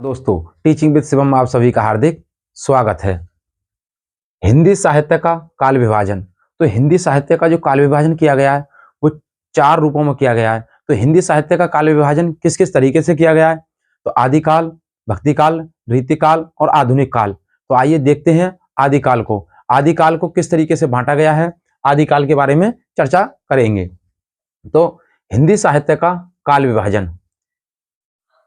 दोस्तों, teaching with Shivam में आप सभी का हार्दिक स्वागत है। हिंदी साहित्य का काल विभाजन। तो हिंदी साहित्य का जो काल विभाजन किया गया है वो 4 रूपों में किया गया है। तो हिंदी साहित्य का काल विभाजन किस किस तरीके से किया गया है? तो आदिकाल, भक्तिकाल, रीतिकाल और आधुनिक काल। तो आइए देखते हैं आदिकाल को। आदिकाल को किस तरीके से बांटा गया है, आदिकाल के बारे में चर्चा करेंगे। तो हिंदी साहित्य का काल विभाजन,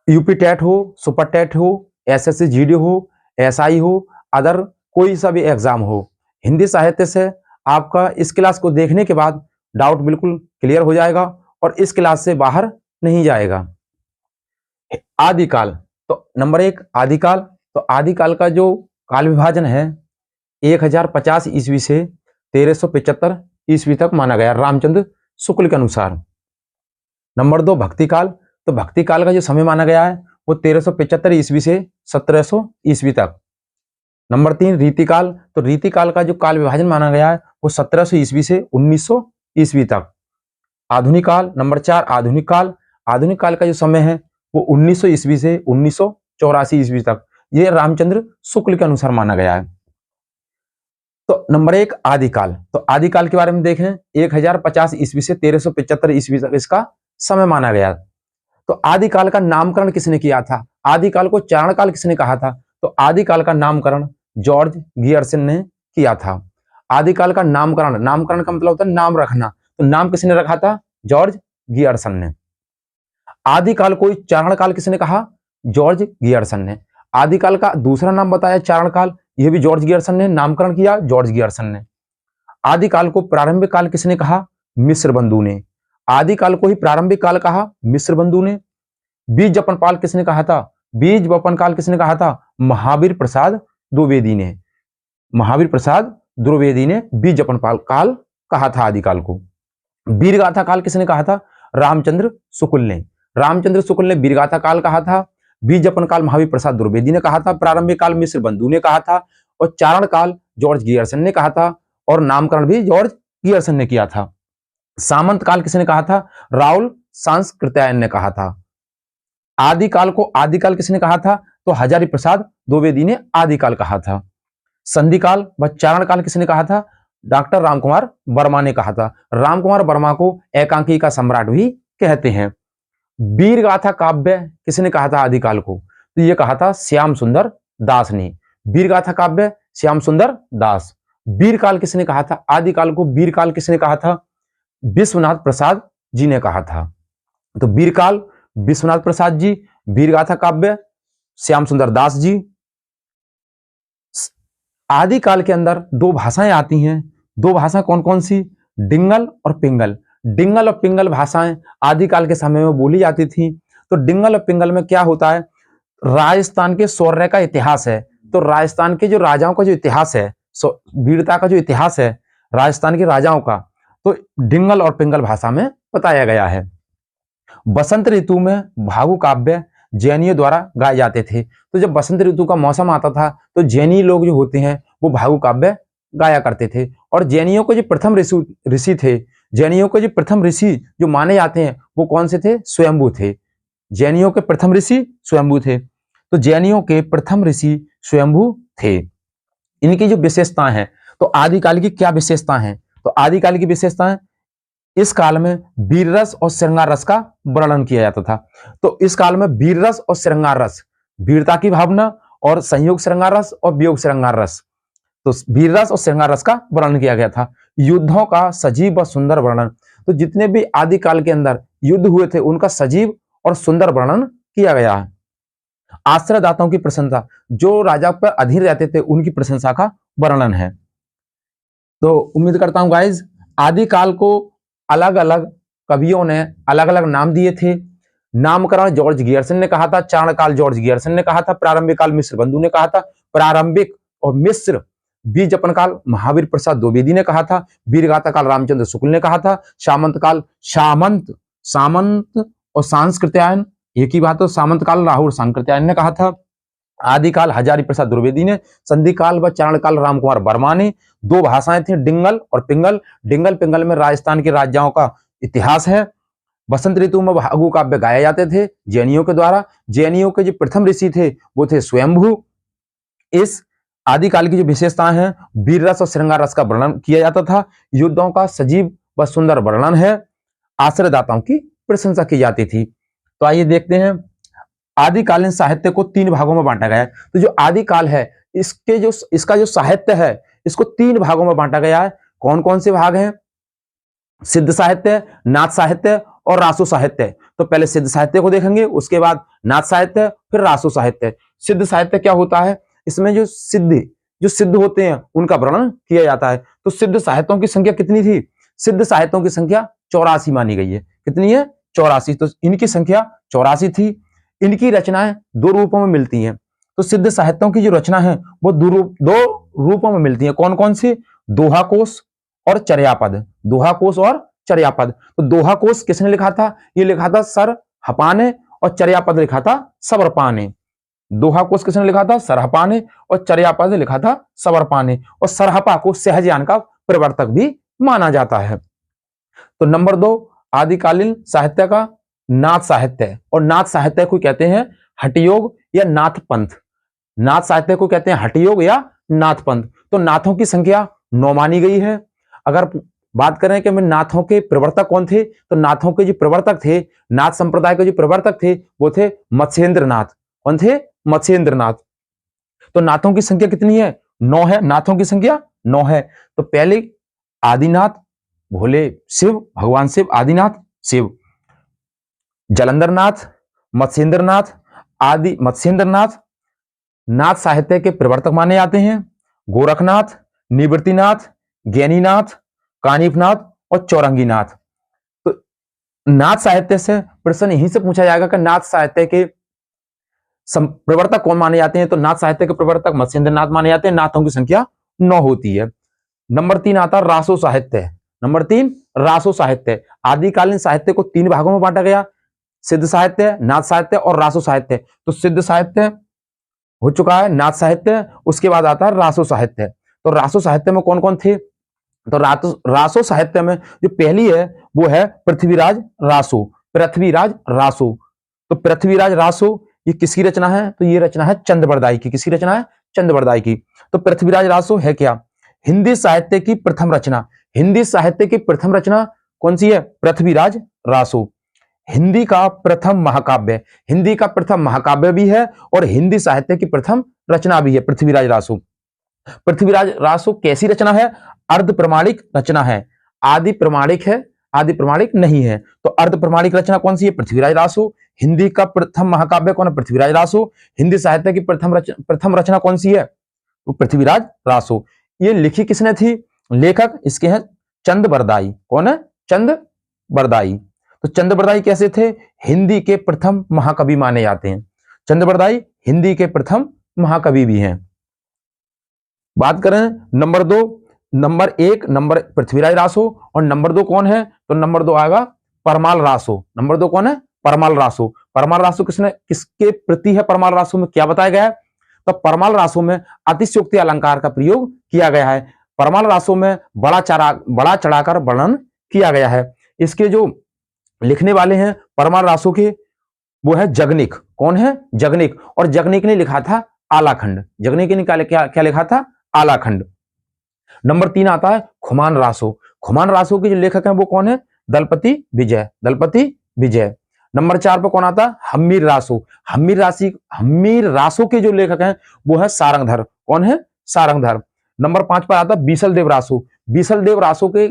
यूपी टेट हो, सुपर टेट हो, एसएससी जीडी हो, एसआई हो, अदर कोई सा भी एग्जाम हो, हिंदी साहित्य से आपका इस क्लास को देखने के बाद डाउट बिल्कुल क्लियर हो जाएगा और इस क्लास से बाहर नहीं जाएगा। आदिकाल, तो नंबर 1 आदिकाल। तो आदिकाल का जो काल विभाजन है 1050 ईस्वी से 1375 ईस्वी तक माना गया रामचंद्र शुक्ल के अनुसार। नंबर 2 भक्तिकाल। तो भक्तिकाल का जो समय माना गया है वो 1375 ईस्वी से 1700 ईस्वी तक। नंबर 3 रीतिकाल। तो रीतिकाल का जो काल विभाजन माना गया है वो 1700 ईस्वी से 1900 ईस्वी तक। आधुनिक काल, नंबर 4 आधुनिक काल। आधुनिक काल का जो समय है वो 1900 ईस्वी से 1984 ईस्वी तक। ये रामचंद्र शुक्ल के अनुसार माना गया है। तो नंबर 1 आदिकाल। तो आदिकाल के बारे में देखें, 1050 ईस्वी से 1375 ईस्वी तक इसका समय माना गया। तो आदिकाल का नामकरण किसने किया था? आदिकाल को चारणकाल किसने कहा था? तो आदिकाल का नामकरण जॉर्ज गियर्सन ने किया था। आदिकाल का नामकरण, नामकरण का मतलब होता है नाम रखना, तो नाम किसने रखा था? जॉर्ज गियर्सन ने। आदिकाल को चारणकाल किसने कहा? जॉर्ज गियर्सन ने। आदिकाल का दूसरा नाम बताया चारणकाल, यह भी जॉर्ज गियर्सन ने, नामकरण किया जॉर्ज गियर्सन ने। आदिकाल को प्रारंभिक काल किसने कहा? मिस्र बंधु ने। आदिकाल को ही प्रारंभिक काल कहा मिस्र बंधु ने। बीज वपन काल किसने कहा था? बीज वपन काल किसने कहा था? महावीर प्रसाद द्विवेदी ने। महावीर प्रसाद द्विवेदी ने बीज वपन काल कहा था आदिकाल को। वीरगाथा काल किसने कहा था? रामचंद्र शुक्ल ने। रामचंद्र शुक्ल ने वीरगाथा काल कहा था। बीज वपन काल महावीर प्रसाद द्विवेदी ने कहा था। प्रारंभिक काल मिस्र बंधु ने कहा था और चारण काल जॉर्ज गियर्सन ने कहा था और नामकरण भी जॉर्ज गियर्सन ने किया था। सामंत काल किसने कहा था? राहुल सांस्कृत्यायन ने कहा था। आदिकाल को आदिकाल किसने कहा था? तो हजारी प्रसाद द्विवेदी ने आदिकाल कहा था। संधिकाल व चारणकाल किसने कहा था? डॉक्टर रामकुमार वर्मा ने कहा था। रामकुमार वर्मा को एकांकी का सम्राट भी कहते हैं। वीरगाथा काव्य किसने कहा था आदिकाल को? तो यह कहा था श्याम सुंदर दास ने। वीरगाथा काव्य श्याम सुंदर दास। वीरकाल किसने कहा था आदिकाल को? वीरकाल किसने कहा था? विश्वनाथ प्रसाद जी ने कहा था। तो वीरकाल विश्वनाथ प्रसाद जी, वीरगाथा काव्य श्याम सुंदर दास जी। आदिकाल के अंदर 2 भाषाएं आती हैं। 2 भाषा कौन कौन सी? डिंगल और पिंगल। डिंगल और पिंगल भाषाएं आदिकाल के समय में बोली जाती थी। तो डिंगल और पिंगल में क्या होता है? राजस्थान के शौर्य का इतिहास है। तो राजस्थान के जो राजाओं का जो इतिहास है, वीरता का जो इतिहास है राजस्थान के राजाओं का, तो डिंगल और पिंगल भाषा में बताया गया है। बसंत ऋतु में भागु काव्य जैनियों द्वारा गाए जाते थे। तो जब बसंत ऋतु का मौसम आता था तो जैनी लोग जो होते हैं वो भागु काव्य गाया करते थे। और जैनियों को जो प्रथम ऋषि थे, जैनियों को जो प्रथम ऋषि जो माने जाते हैं वो कौन से थे? स्वयंभू थे। जैनियों के प्रथम ऋषि स्वयंभू थे। तो जैनियों के प्रथम ऋषि स्वयंभू थे। इनकी जो विशेषताएं हैं, तो आदिकाल की क्या विशेषता है? तो आदिकाल की विशेषताएं, इस काल में वीर रस और श्रृंगार रस का वर्णन किया जाता था। तो इस काल में वीर रस और श्रृंगार रस, वीरता की भावना और संयोग श्रृंगार रस और वियोग श्रृंगार रस, तो वीर रस और श्रृंगार रस का वर्णन किया गया था। युद्धों का सजीव व सुंदर वर्णन, तो जितने भी आदिकाल के अंदर युद्ध हुए थे उनका सजीव और सुंदर वर्णन किया गया है। आश्रयदाताओं की प्रशंसा, जो राजा पर अधीन रहते थे उनकी प्रशंसा का वर्णन है। तो उम्मीद करता हूं गाइज आदिकाल को अलग अलग कवियों ने अलग अलग नाम दिए थे। नामकरण जॉर्ज गियर्सन ने कहा था, चारणकाल जॉर्ज गियर्सन ने कहा था, प्रारंभिक काल मिस्र बंधु ने कहा था, प्रारंभिक और मिस्र बीज वपन काल महावीर प्रसाद द्विवेदी ने कहा था, वीरगाथा काल रामचंद्र शुक्ल ने कहा था, सामंत काल सामंत और सांस्कृत्यायन एक ही बात हो, सामंत काल राहुल सांस्कृत्यायन ने कहा था, आदिकाल हजारी प्रसाद द्विवेदी ने, संधिकाल व चारणकाल रामकुमार वर्मा ने। 2 भाषाएं थी डिंगल और पिंगल। डिंगल पिंगल में राजस्थान के राजाओं का इतिहास है बसंत ऋतु में फागु काव्य गाए जाते थे जैनियों के द्वारा। जैनियों के जो प्रथम ऋषि थे वो थे स्वयंभू। इस आदिकाल की जो विशेषताएं हैं, वीर रस और श्रृंगार रस का वर्णन किया जाता था, युद्धों का सजीव व सुंदर वर्णन है, आश्रयदाताओं की प्रशंसा की जाती थी। तो आइए देखते हैं, आदिकालीन साहित्य को 3 भागों में बांटा गया है। तो जो आदिकाल है इसका जो साहित्य है इसको 3 भागों में बांटा गया है। कौन कौन से भाग हैं? सिद्ध साहित्य, नाथ साहित्य और रासो साहित्य। तो पहले सिद्ध साहित्य को देखेंगे, उसके बाद नाथ साहित्य, फिर रासो साहित्य। सिद्ध साहित्य क्या होता है? इसमें जो सिद्ध होते हैं उनका वर्णन किया जाता है। तो सिद्ध साहित्यों की संख्या कितनी थी? सिद्ध साहित्यों की संख्या 84 मानी गई है। कितनी है? 84। तो इनकी संख्या 84 थी। इनकी रचनाएं 2 रूपों में मिलती हैं। तो सिद्ध साहित्यों की जो रचना है वो 2 रूपों में मिलती है। कौन कौन सी? दोहा कोश और चर्यापद। दोहा कोश और चर्यापद। तो दोहा कोश किसने लिखा था? ये लिखा था सर हपा ने, और चर्यापद लिखा था सबरपा ने। दोहा कोश किसने लिखा था? सरहपा ने, और चर्यापद लिखा था सबरपा ने। और सरहपा को सहजयान का प्रवर्तक भी माना जाता है। तो नंबर 2 आदिकालीन साहित्य का नाथ साहित्य। और नाथ साहित्य को कहते हैं हठयोग या नाथ पंथ। नाथ साहित्य को कहते हैं हठयोग या नाथ पंथ। तो नाथों की संख्या 9 मानी गई है। अगर बात करें कि नाथों के प्रवर्तक कौन थे, तो नाथों के जो प्रवर्तक थे, नाथ संप्रदाय के जो प्रवर्तक थे वो थे मत्स्येंद्रनाथ। कौन थे? मत्स्येंद्रनाथ। तो नाथों की संख्या कितनी है? 9 है। नाथों की संख्या 9 है। तो पहले आदिनाथ भोले शिव, भगवान शिव आदिनाथ शिव, जलंधरनाथ, मत्स्येंद्रनाथ, आदि मत्स्येंद्रनाथ नाथ साहित्य के प्रवर्तक माने जाते हैं। गोरखनाथ, निवृत्तिनाथ, ज्ञानीनाथ, कानिफनाथ और चौरंगीनाथ। तो नाथ साहित्य से प्रश्न यहीं से पूछा जाएगा कि नाथ साहित्य के प्रवर्तक कौन माने जाते हैं। तो नाथ साहित्य के प्रवर्तक मत्स्येंद्रनाथ माने जाते हैं। नाथों की संख्या 9 होती है। नंबर 3 आता है रासो साहित्य। नंबर 3 रासो साहित्य। आदिकालीन साहित्य को 3 भागों में बांटा गया, सिद्ध साहित्य, नाथ साहित्य और रासो साहित्य। तो सिद्ध साहित्य हो चुका है, नाथ साहित्य, उसके बाद आता है रासो साहित्य। तो रासो साहित्य में कौन कौन थे? तो रासो साहित्य में जो पहली है वो है पृथ्वीराज रासो। पृथ्वीराज रासो। तो पृथ्वीराज रासो ये किसकी रचना है? तो ये रचना है चंद्रबरदाई की। किसकी रचना है? चंद्रबरदाई की। तो पृथ्वीराज रासो है क्या? हिंदी साहित्य की प्रथम रचना। हिंदी साहित्य की प्रथम रचना कौन सी है? पृथ्वीराज रासो। हिंदी का प्रथम महाकाव्य, हिंदी का प्रथम महाकाव्य भी है और हिंदी साहित्य की प्रथम रचना भी है पृथ्वीराज रासो। पृथ्वीराज रासो कैसी रचना है? अर्ध प्रमाणिक रचना है। आदि प्रमाणिक है, आदि प्रमाणिक नहीं है। तो अर्ध प्रमाणिक रचना कौन सी है? पृथ्वीराज रासो। हिंदी का प्रथम महाकाव्य कौन है? पृथ्वीराज रासो। हिंदी साहित्य की प्रथम रचना कौन सी है? तो पृथ्वीराज रासो। ये लिखी किसने थी? लेखक इसके हैं चंद्रबरदाई। कौन है? चंद्रबरदाई। तो चंद्रबरदाई कैसे थे? हिंदी के प्रथम महाकवि माने जाते हैं। चंद्रबरदाई हिंदी के प्रथम महाकवि भी हैं। बात करें number 2, number 1 number Prithviraj Raso और नंबर 2 कौन है? तो नंबर 2 आएगा परमाल रासो। नंबर 2 कौन है? परमाल रासो। परमाल रासो किसके प्रति है? परमाल रासो में क्या बताया गया है? तो परमाल रासो में अतिशयोक्ति अलंकार का प्रयोग किया गया है। परमाल रासो में बड़ा चढ़ाकर वर्णन किया गया है। इसके जो लिखने वाले हैं परमाल रासो के वो है जगनिक। कौन है? जगनिक। और जगनिक ने लिखा था आलाखंड। जगनिक ने क्या लिखा था? आलाखंड। नंबर 3 आता है खुमान रासो। खुमान रासो के जो लेखक हैं वो कौन है? दलपति विजय। दलपति विजय। नंबर 4 पर कौन आता है? हम्मीर रासो। हम्मीर रासो के जो लेखक हैं वो है सारंगधर। कौन है? सारंगधर। नंबर 5 पर आता है बीसल देव रासो। बीसल देव रासो के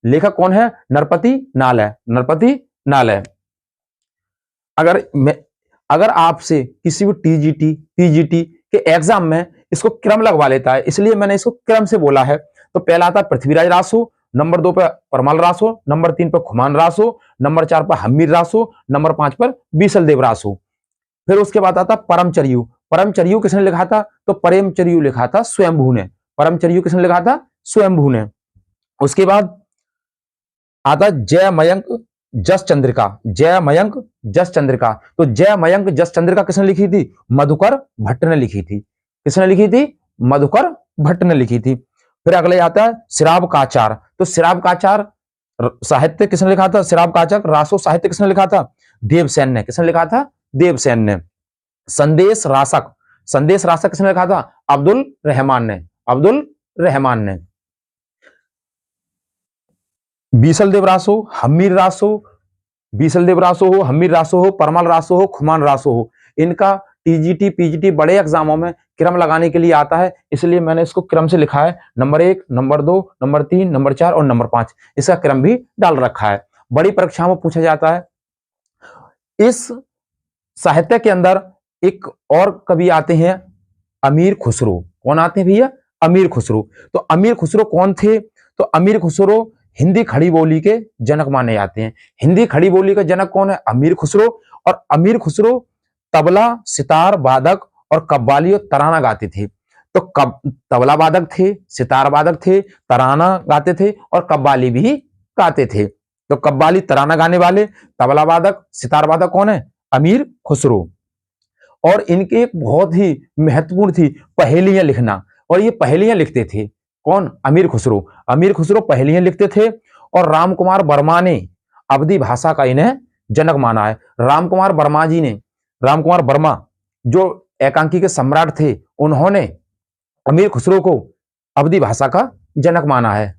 लेखक कौन है? नरपति नालय। नरपति नालय। अगर आपसे किसी भी टीजीटी पीजीटी के एग्जाम में इसको क्रम लगवा लेता है, इसलिए मैंने इसको क्रम से बोला है। तो पहला आता है पृथ्वीराज रासो, नंबर 2 पर परमाल रासो, नंबर 3 पर खुमान रासो, नंबर 4 पर हम्मीर रासो, नंबर 5 पर बीसल देव रासो। फिर उसके बाद आता परमचर्यु। परमचर्यु किसने लिखा था? तो परमचर्यु लिखा था स्वयंभू ने। परमचर्यु किसने लिखा था? स्वयंभू ने। उसके बाद आता जय मयंक जस चंद्रिका। जय मयंक जस चंद्रिका। तो जय मयंक जस चंद्रिका किसने लिखी थी? मधुकर भट्ट ने लिखी थी। किसने लिखी थी? मधुकर भट्ट ने लिखी थी। फिर अगले आता है श्रावकाचार। तो श्रावकाचार साहित्य किसने लिखा था? सिराब काचक। रासो साहित्य किसने लिखा था? देवसेन ने। किसने लिखा था? देवसेन ने। संदेश रासक, संदेश रासक किसने लिखा था? अब्दुल रहमान ने। अब्दुल रहमान ने। बीसल देव रासो, हमीर रासो, बीसल देव रासो हो, हमीर रासो हो, परमाल रासो हो, खुमान रासो हो, इनका टीजीटी पीजीटी बड़े एग्जामों में क्रम लगाने के लिए आता है, इसलिए मैंने इसको क्रम से लिखा है। नंबर 1, नंबर 2, नंबर 3, नंबर 4 और नंबर 5, इसका क्रम भी डाल रखा है। बड़ी परीक्षाओं में पूछा जाता है। इस साहित्य के अंदर एक और कवि आते हैं, अमीर खुसरो। कौन आते हैं भैया? अमीर खुसरो। तो अमीर खुसरो कौन थे? तो अमीर खुसरो हिंदी खड़ी बोली के जनक माने जाते हैं। हिंदी खड़ी बोली का जनक कौन है? अमीर खुसरो। और अमीर खुसरो तबला, सितार वादक और कव्वाली और तराना गाते थे। तो तबला वादक थे, सितार वादक थे, तराना गाते थे और कव्वाली भी गाते थे। तो कव्वाली तराना गाने वाले, तबला वादक, सितार वादक कौन है? अमीर खुसरो। और इनकी एक बहुत ही महत्वपूर्ण थी पहेलियां लिखना, और ये पहेलियां लिखते थे। कौन? अमीर खुसरो। अमीर खुसरो पहेलियां लिखते थे। और राम कुमार वर्मा ने अवधी भाषा का इन्हें जनक माना है। राम कुमार वर्मा जी ने, राम कुमार वर्मा जो एकांकी के सम्राट थे, उन्होंने अमीर खुसरो को अवधी भाषा का जनक माना है।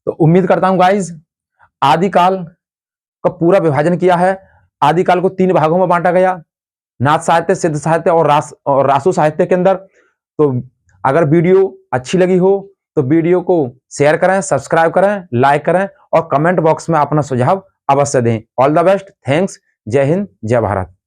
तो उम्मीद करता हूं गाइज, आदिकाल का पूरा विभाजन किया है। आदिकाल को 3 भागों में बांटा गया, नाथ साहित्य, सिद्ध साहित्य और रासो साहित्य के अंदर। तो अगर वीडियो अच्छी लगी हो तो वीडियो को शेयर करें, सब्सक्राइब करें, लाइक करें और कमेंट बॉक्स में अपना सुझाव अवश्य दें। ऑल द बेस्ट, थैंक्स, जय हिंद, जय भारत।